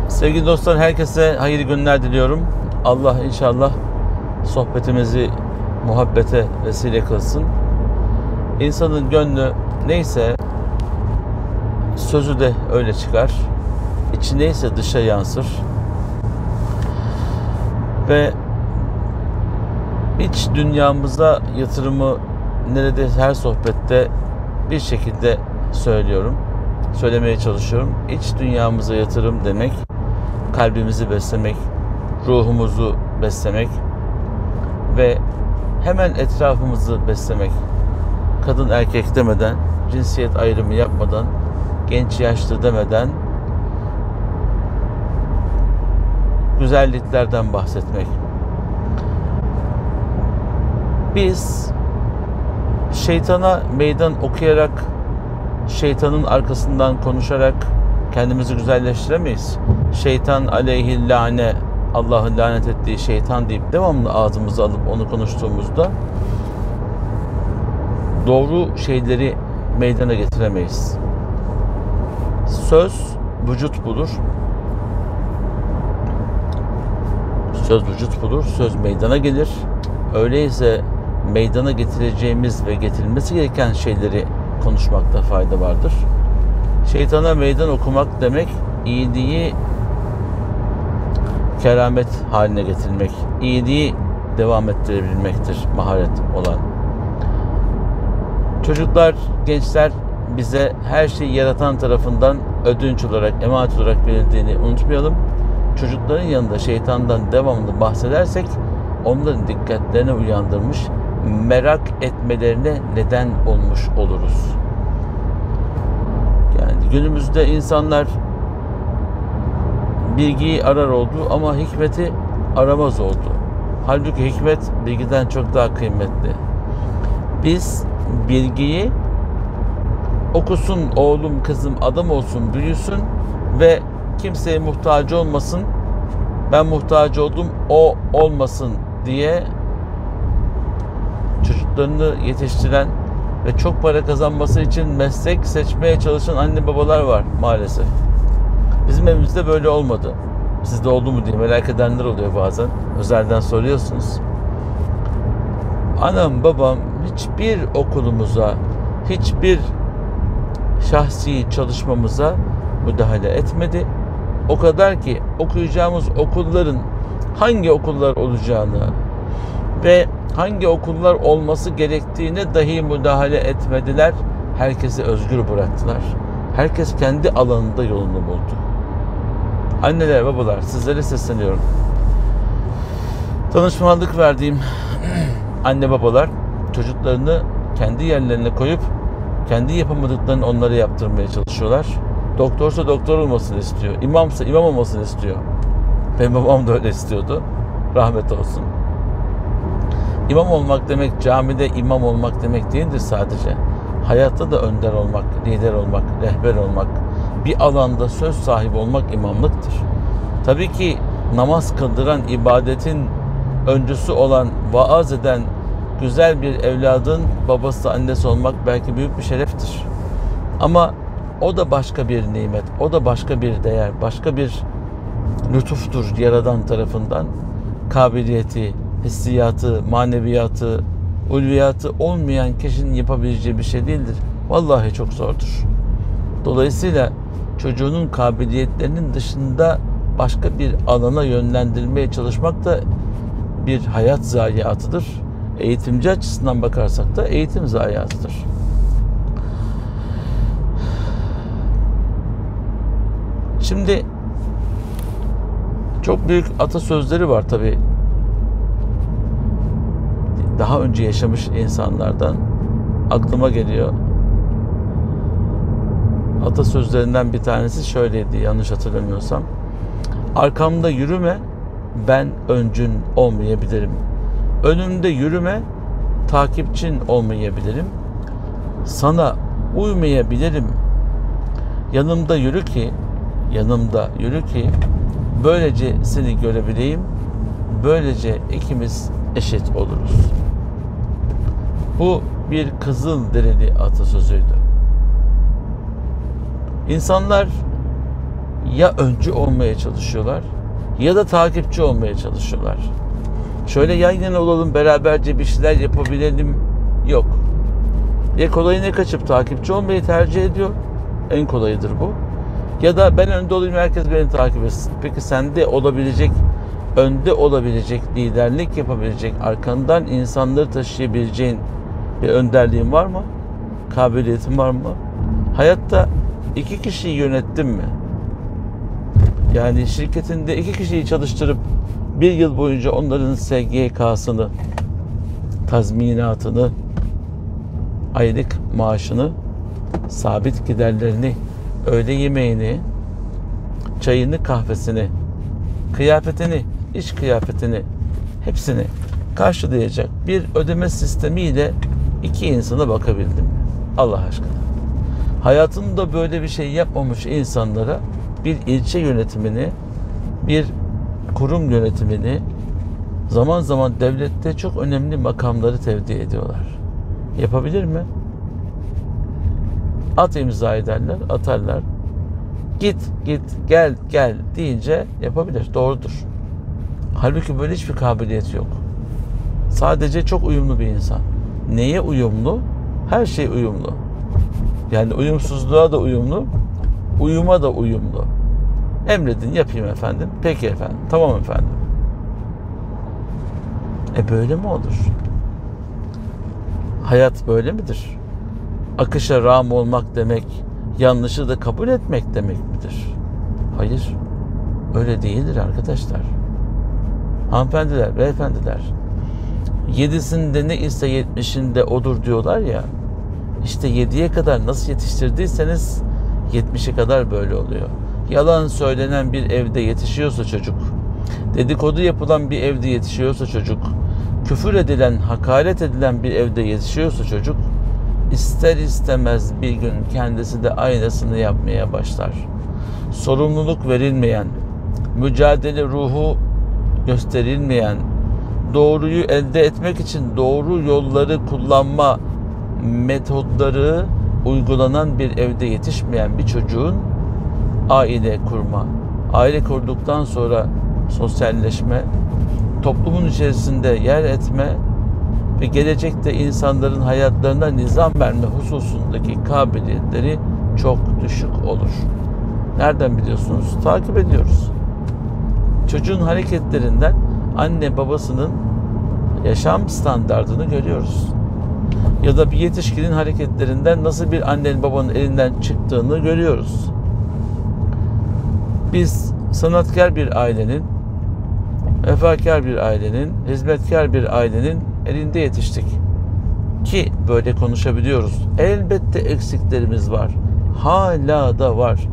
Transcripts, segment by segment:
Sevgili dostlar, herkese hayırlı günler diliyorum. Allah inşallah sohbetimizi muhabbete vesile kılsın. İnsanın gönlü neyse sözü de öyle çıkar. İçi neyse dışa yansır. Ve iç dünyamıza yatırımı neredeyse her sohbette bir şekilde söylüyorum. Söylemeye çalışıyorum. İç dünyamıza yatırım demek, kalbimizi beslemek, ruhumuzu beslemek ve hemen etrafımızı beslemek. Kadın erkek demeden, cinsiyet ayrımı yapmadan, genç yaşlı demeden güzelliklerden bahsetmek. Biz şeytana meydan okuyarak, şeytanın arkasından konuşarak kendimizi güzelleştiremeyiz. Şeytan aleyhi lane, Allah'ın lanet ettiği şeytan deyip devamlı ağzımıza alıp onu konuştuğumuzda doğru şeyleri meydana getiremeyiz. Söz vücut bulur. Söz vücut bulur, söz meydana gelir. Öyleyse meydana getireceğimiz ve getirilmesi gereken şeyleri konuşmakta fayda vardır. Şeytana meydan okumak demek, iyiliği keramet haline getirmek, iyiliği devam ettirebilmektir maharet olan. Çocuklar, gençler bize her şeyi yaratan tarafından ödünç olarak, emanet olarak verildiğini unutmayalım. Çocukların yanında şeytandan devamlı bahsedersek onların dikkatlerini uyandırmış, merak etmelerine neden olmuş oluruz. Yani günümüzde insanlar bilgiyi arar oldu ama hikmeti aramaz oldu. Halbuki hikmet bilgiden çok daha kıymetli. Biz bilgiyi okusun oğlum kızım, adam olsun, büyüsün ve kimseye muhtaç olmasın, ben muhtaç oldum o olmasın diye çocuklarını yetiştiren ve çok para kazanması için meslek seçmeye çalışan anne babalar var maalesef. Bizim evimizde böyle olmadı. Sizde oldu mu diye merak edenler oluyor bazen. Özelden soruyorsunuz. Anam babam hiçbir okulumuza, hiçbir şahsi çalışmamıza müdahale etmedi. O kadar ki okuyacağımız okulların hangi okullar olacağını ve hangi okullar olması gerektiğine dahi müdahale etmediler. Herkesi özgür bıraktılar. Herkes kendi alanında yolunu buldu. Anneler, babalar, sizlere sesleniyorum. Danışmanlık verdiğim anne babalar çocuklarını kendi yerlerine koyup kendi yapamadıklarını onlara yaptırmaya çalışıyorlar. Doktorsa doktor olmasını istiyor. İmamsa imam olmasını istiyor. Benim babam da öyle istiyordu. Rahmet olsun. İmam olmak demek camide imam olmak demek değildir sadece. Hayatta da önder olmak, lider olmak, rehber olmak, bir alanda söz sahibi olmak imamlıktır. Tabii ki namaz kıldıran, ibadetin öncüsü olan, vaaz eden güzel bir evladın babası, annesi olmak belki büyük bir şereftir. Ama o da başka bir nimet, o da başka bir değer, başka bir lütuftur Yaradan tarafından. Kabiliyeti, hissiyatı, maneviyatı, ulviyatı olmayan kişinin yapabileceği bir şey değildir. Vallahi çok zordur. Dolayısıyla çocuğunun kabiliyetlerinin dışında başka bir alana yönlendirmeye çalışmak da bir hayat zayiatıdır. Eğitimci açısından bakarsak da eğitim zayiatıdır. Şimdi çok büyük atasözleri var tabii. Daha önce yaşamış insanlardan aklıma geliyor. Atasözlerinden bir tanesi şöyleydi, yanlış hatırlamıyorsam. Arkamda yürüme, ben öncün olmayabilirim. Önümde yürüme, takipçin olmayabilirim. Sana uymayabilirim. Yanımda yürü ki böylece seni görebileyim. Böylece ikimiz eşit oluruz. Bu bir Kızılderili atasözüydü. İnsanlar ya öncü olmaya çalışıyorlar ya da takipçi olmaya çalışıyorlar. Şöyle yan yana olalım, beraberce bir şeyler yapabilelim, yok. Ya kolayına kaçıp takipçi olmayı tercih ediyor. En kolayıdır bu. Ya da ben önde olayım, herkes beni takip etsin. Peki sende olabilecek, önde olabilecek, liderlik yapabilecek, arkandan insanları taşıyabileceğin bir önderliğin var mı? Kabiliyetin var mı? Hayatta 2 kişiyi yönettin mi? Yani şirketinde 2 kişiyi çalıştırıp 1 yıl boyunca onların SGK'sını, tazminatını, aylık maaşını, sabit giderlerini, öğle yemeğini, çayını, kahvesini, kıyafetini, iş kıyafetini, hepsini karşılayacak bir ödeme sistemiyle 2 insana bakabildim. Allah aşkına. Hayatında böyle bir şey yapmamış insanlara bir ilçe yönetimini, bir kurum yönetimini, zaman zaman devlette çok önemli makamları tevdi ediyorlar. Yapabilir mi? At imza ederler, atarlar. Git, gel deyince yapabilir. Doğrudur. Halbuki böyle hiçbir kabiliyet yok. Sadece çok uyumlu bir insan. Neye uyumlu? Her şey uyumlu. Yani uyumsuzluğa da uyumlu, uyuma da uyumlu. Emredin, yapayım efendim. Peki efendim, tamam efendim. Böyle mi olur? Hayat böyle midir? Akışa rağm olmak demek, yanlışı da kabul etmek demek midir? Hayır, öyle değildir arkadaşlar. Hanımefendiler, beyefendiler, 7'sinde ne ise 70'inde odur diyorlar ya, işte 7'ye kadar nasıl yetiştirdiyseniz 70'e kadar böyle oluyor. Yalan söylenen bir evde yetişiyorsa çocuk, dedikodu yapılan bir evde yetişiyorsa çocuk, küfür edilen, hakaret edilen bir evde yetişiyorsa çocuk, ister istemez bir gün kendisi de aynısını yapmaya başlar. Sorumluluk verilmeyen, mücadele ruhu gösterilmeyen, doğruyu elde etmek için doğru yolları kullanma metodları uygulanan bir evde yetişmeyen bir çocuğun aile kurma, aile kurduktan sonra sosyalleşme, toplumun içerisinde yer etme ve gelecekte insanların hayatlarına nizam verme hususundaki kabiliyetleri çok düşük olur. Nereden biliyorsunuz? Takip ediyoruz. Çocuğun hareketlerinden anne babasının yaşam standardını görüyoruz. Ya da bir yetişkinin hareketlerinden nasıl bir annenin babanın elinden çıktığını görüyoruz. Biz sanatkar bir ailenin, vefakar bir ailenin, hizmetkar bir ailenin elinde yetiştik. Ki böyle konuşabiliyoruz. Elbette eksiklerimiz var. Hala da var.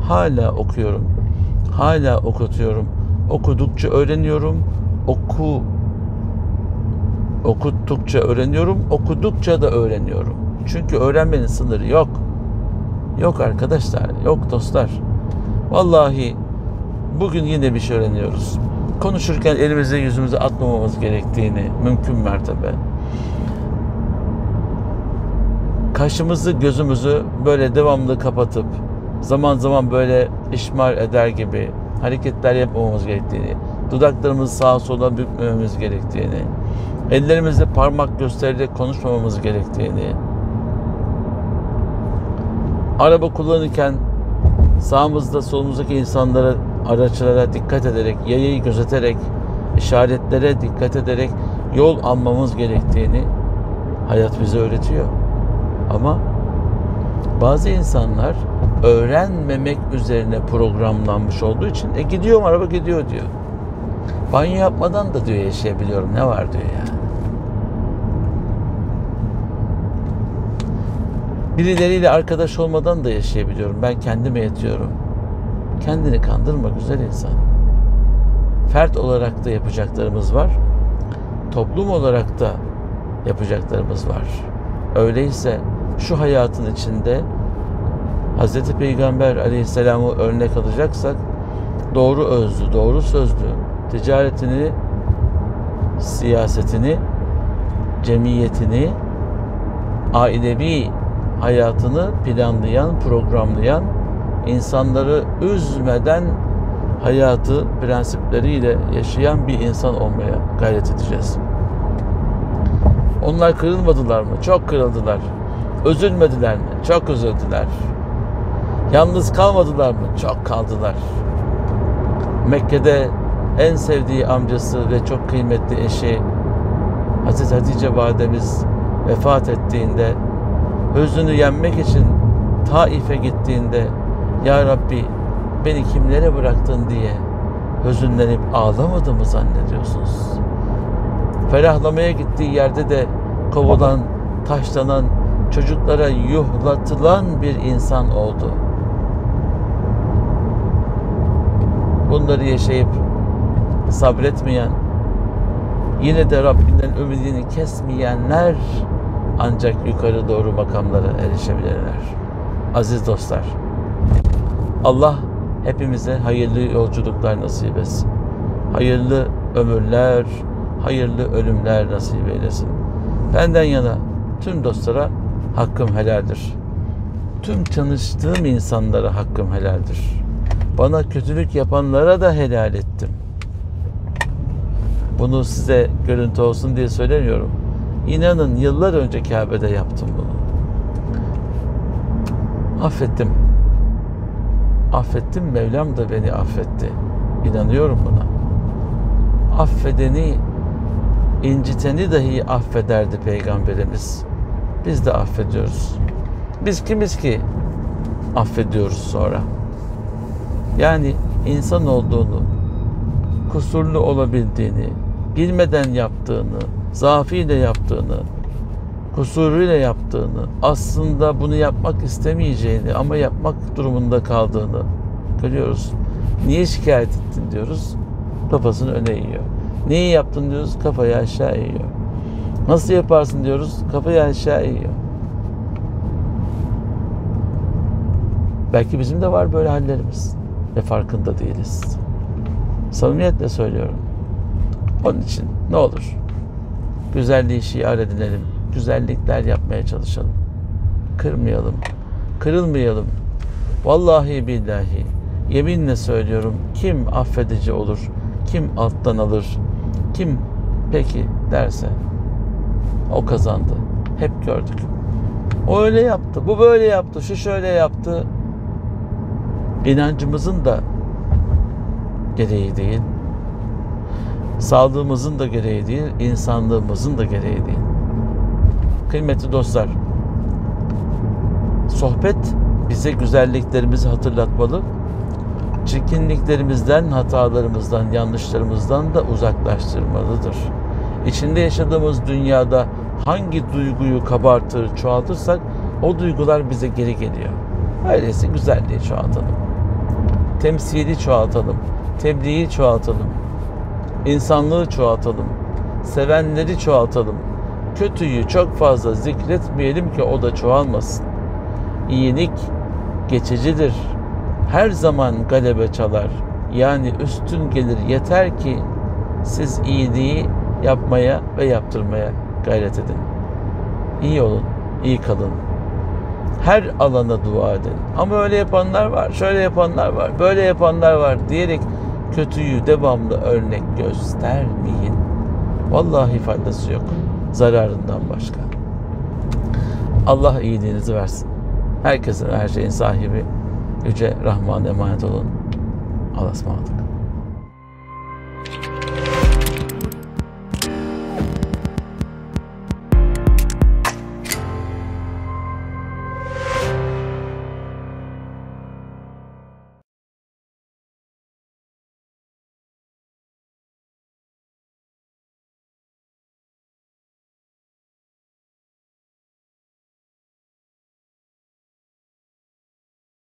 Hala okuyorum. Hala okutuyorum. Okudukça öğreniyorum. Okuttukça öğreniyorum. Okudukça da öğreniyorum. Çünkü öğrenmenin sınırı yok. Yok arkadaşlar. Yok dostlar. Vallahi bugün yine bir şey öğreniyoruz. Konuşurken elimize yüzümüze atmamamız gerektiğini mümkün mertebe. Kaşımızı gözümüzü böyle devamlı kapatıp zaman zaman böyle işmar eder gibi hareketler yapmamamız gerektiğini, dudaklarımızı sağa sola bükmememiz gerektiğini, ellerimizle parmak göstererek konuşmamamız gerektiğini, araba kullanırken sağımızda solumuzdaki insanlara, araçlara dikkat ederek, yayayı gözeterek, işaretlere dikkat ederek yol almamız gerektiğini hayat bize öğretiyor. Ama bazı insanlar öğrenmemek üzerine programlanmış olduğu için gidiyorum, araba gidiyor diyor. Banyo yapmadan da diyor yaşayabiliyorum, ne var diyor yani. Birileriyle arkadaş olmadan da yaşayabiliyorum. Ben kendime yetiyorum. Kendini kandırma güzel insan. Fert olarak da yapacaklarımız var. Toplum olarak da yapacaklarımız var. Öyleyse şu hayatın içinde Hz. Peygamber Aleyhisselam'ı örnek alacaksak doğru özlü, doğru sözlü, ticaretini siyasetini, cemiyetini, ailevi hayatını planlayan, programlayan, insanları üzmeden hayatı prensipleriyle yaşayan bir insan olmaya gayret edeceğiz. Onlar kırılmadılar mı? Çok kırıldılar. Üzülmediler mi? Çok üzüldüler. Yalnız kalmadılar mı? Çok kaldılar. Mekke'de en sevdiği amcası ve çok kıymetli eşi Hazreti Hatice validemiz vefat ettiğinde, hüznünü yenmek için Taif'e gittiğinde, Ya Rabbi beni kimlere bıraktın diye hüzünlenip ağlamadı mı zannediyorsunuz? Ferahlamaya gittiği yerde de kovulan, taşlanan, çocuklara yuhlatılan bir insan oldu. Bunları yaşayıp sabretmeyen, yine de Rabbinden ümidini kesmeyenler ancak yukarı doğru makamlara erişebilirler. Aziz dostlar, Allah hepimize hayırlı yolculuklar nasip etsin. Hayırlı ömürler, hayırlı ölümler nasip eylesin. Benden yana tüm dostlara hakkım helaldir. Tüm tanıştığım insanlara hakkım helaldir. Bana kötülük yapanlara da helal ettim. Bunu size görüntü olsun diye söylemiyorum. İnanın yıllar önce Kabe'de yaptım bunu. Affettim. Affettim, Mevlam da beni affetti. İnanıyorum buna. Affedeni, inciteni dahi affederdi Peygamberimiz. Biz de affediyoruz. Biz kimiz ki affediyoruz sonra? Yani insan olduğunu, kusurlu olabildiğini, bilmeden yaptığını, zaafıyla yaptığını, kusuruyla yaptığını, aslında bunu yapmak istemeyeceğini ama yapmak durumunda kaldığını görüyoruz. Niye şikayet ettin diyoruz, kafasını öne eğiyor. Neyi yaptın diyoruz, kafayı aşağı eğiyor. Nasıl yaparsın diyoruz, kafayı aşağı eğiyor. Belki bizim de var böyle hallerimiz ve farkında değiliz. Samimiyetle söylüyorum. Onun için ne olur güzelliği şiar edinelim, güzellikler yapmaya çalışalım. Kırmayalım, kırılmayalım. Vallahi billahi yeminle söylüyorum, kim affedici olur, kim alttan alır, kim peki derse o kazandı. Hep gördük. O öyle yaptı, bu böyle yaptı, şu şöyle yaptı. İnancımızın da gereği değil, sağlığımızın da gereği değil, insanlığımızın da gereği değil. Kıymetli dostlar, sohbet bize güzelliklerimizi hatırlatmalı, çirkinliklerimizden, hatalarımızdan, yanlışlarımızdan da uzaklaştırmalıdır. İçinde yaşadığımız dünyada hangi duyguyu kabartır, çoğaltırsak o duygular bize geri geliyor. Öyleyse güzelliği çoğaltalım, temsili çoğaltalım, tebliği çoğaltalım, insanlığı çoğaltalım, sevenleri çoğaltalım. Kötüyü çok fazla zikretmeyelim ki o da çoğalmasın. İyilik geçicidir. Her zaman galebe çalar. Yani üstün gelir. Yeter ki siz iyiliği yapmaya ve yaptırmaya gayret edin. İyi olun, iyi kalın. Her alana dua edin. Ama öyle yapanlar var, şöyle yapanlar var, böyle yapanlar var diyerek kötüyü devamlı örnek göstermeyin. Vallahi faydası yok. Zararından başka. Allah iyiliğinizi versin. Herkesin, her şeyin sahibi Yüce Rahman'a emanet olun. Allah'a ısmarladık.